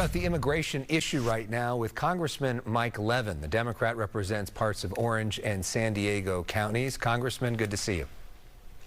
About the immigration issue right now with Congressman Mike Levin. The Democrat represents parts of Orange and San Diego counties. Congressman, good to see you.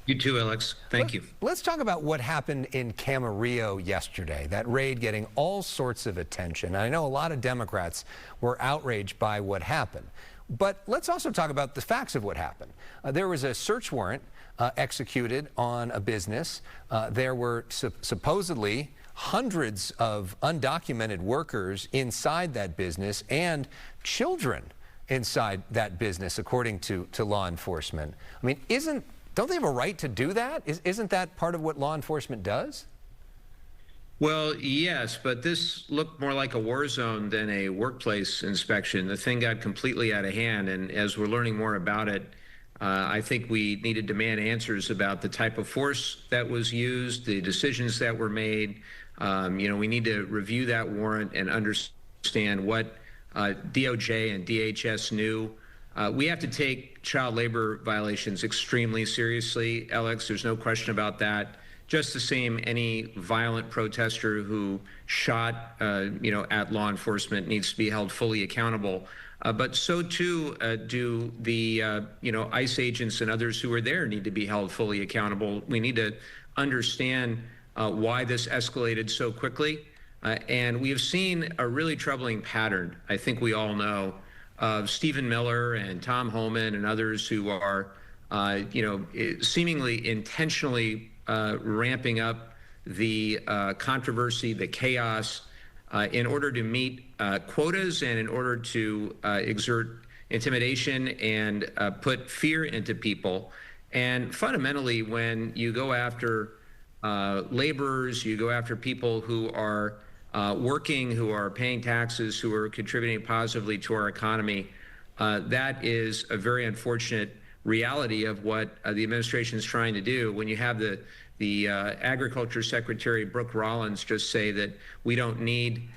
You too, Alex. Thank you. Let's talk about what happened in Camarillo yesterday. That raid getting all sorts of attention. I know a lot of Democrats were outraged by what happened. But let's also talk about the facts of what happened. There was a search warrant executed on a business. There were supposedly hundreds of undocumented workers inside that business and children inside that business, according to law enforcement. I mean, don't they have a right to do that? Isn't that part of what law enforcement does? Well, yes, but this looked more like a war zone than a workplace inspection. The thing got completely out of hand, and as we're learning more about it, I think we need to demand answers about the type of force that was used, the decisions that were made. We need to review that warrant and understand what DOJ and DHS knew. We have to take child labor violations extremely seriously, Alex. There's no question about that. Just the same, any violent protester who shot, at law enforcement needs to be held fully accountable. But so too do the, ICE agents and others who are there need to be held fully accountable. We need to understand why this escalated so quickly. And we have seen a really troubling pattern, I think we all know, of Stephen Miller and Tom Homan and others who are, seemingly intentionally ramping up the controversy, the chaos, in order to meet quotas and in order to exert intimidation and put fear into people. And fundamentally, when you go after laborers, you go after people who are working, who are paying taxes, who are contributing positively to our economy, that is a very unfortunate reality of what the administration is trying to do. When you have the Agriculture Secretary Brooke Rollins just say that we don't need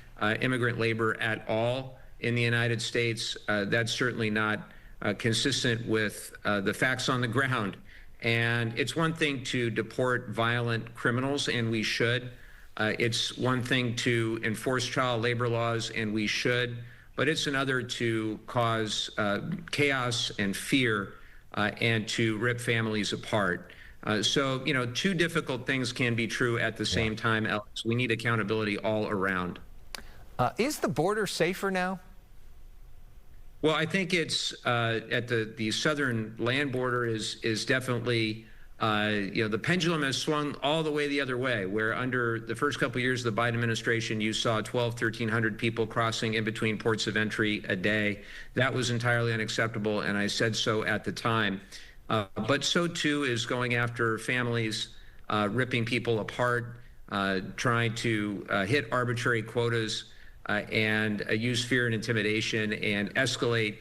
immigrant labor at all in the United States, that's certainly not consistent with the facts on the ground. And it's one thing to deport violent criminals, and we should. It's one thing to enforce child labor laws, and we should. But it's another to cause chaos and fear and to rip families apart. So, two difficult things can be true at the same time, Alex. We need accountability all around. Is the border safer now? Well, I think it's at the southern land border is definitely, the pendulum has swung all the way the other way, where under the first couple of years of the Biden administration, you saw 1,300 people crossing in between ports of entry a day. That was entirely unacceptable, and I said so at the time. But so too is going after families, ripping people apart, trying to hit arbitrary quotas and use fear and intimidation and escalate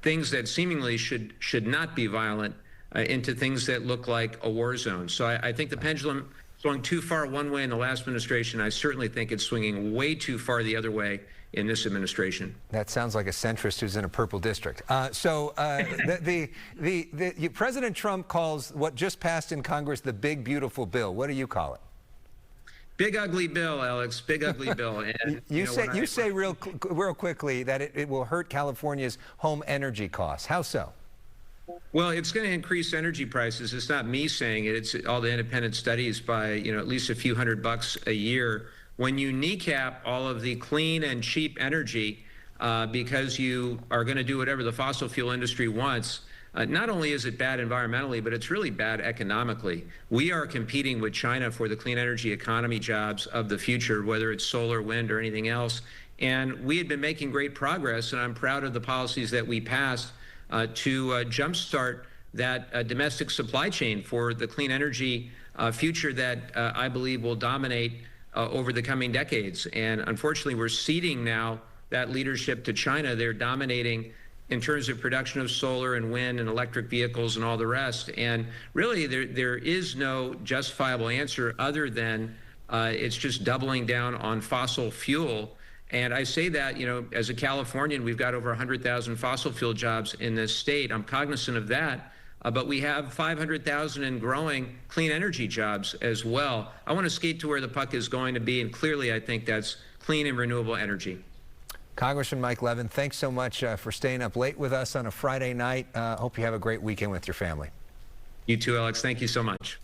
things that seemingly should not be violent into things that look like a war zone. So I think the pendulum swung too far one way in the last administration. I certainly think it's swinging way too far the other way in this administration. That sounds like a centrist who's in a purple district. President Trump calls what just passed in Congress the big, beautiful bill. What do you call it? Big ugly bill, Alex. Big ugly bill. And you say real quickly that it will hurt California's home energy costs. How so? Well, it's going to increase energy prices. It's not me saying it. It's all the independent studies by, at least a few $100 a year. When you kneecap all of the clean and cheap energy because you are going to do whatever the fossil fuel industry wants, not only is it bad environmentally, but it's really bad economically. We are competing with China for the clean energy economy jobs of the future, whether it's solar, wind, or anything else. And we had been making great progress, and I'm proud of the policies that we passed to jumpstart that domestic supply chain for the clean energy future that I believe will dominate over the coming decades. And unfortunately, we're ceding now that leadership to China. They're dominating in terms of production of solar and wind and electric vehicles and all the rest. And really, there is no justifiable answer other than it's just doubling down on fossil fuel. And I say that, as a Californian, we've got over 100,000 fossil fuel jobs in this state. I'm cognizant of that. But we have 500,000 and growing clean energy jobs as well. I want to skate to where the puck is going to be, and clearly I think that's clean and renewable energy. Congressman Mike Levin, thanks so much for staying up late with us on a Friday night. Hope you have a great weekend with your family. You too, Alex. Thank you so much.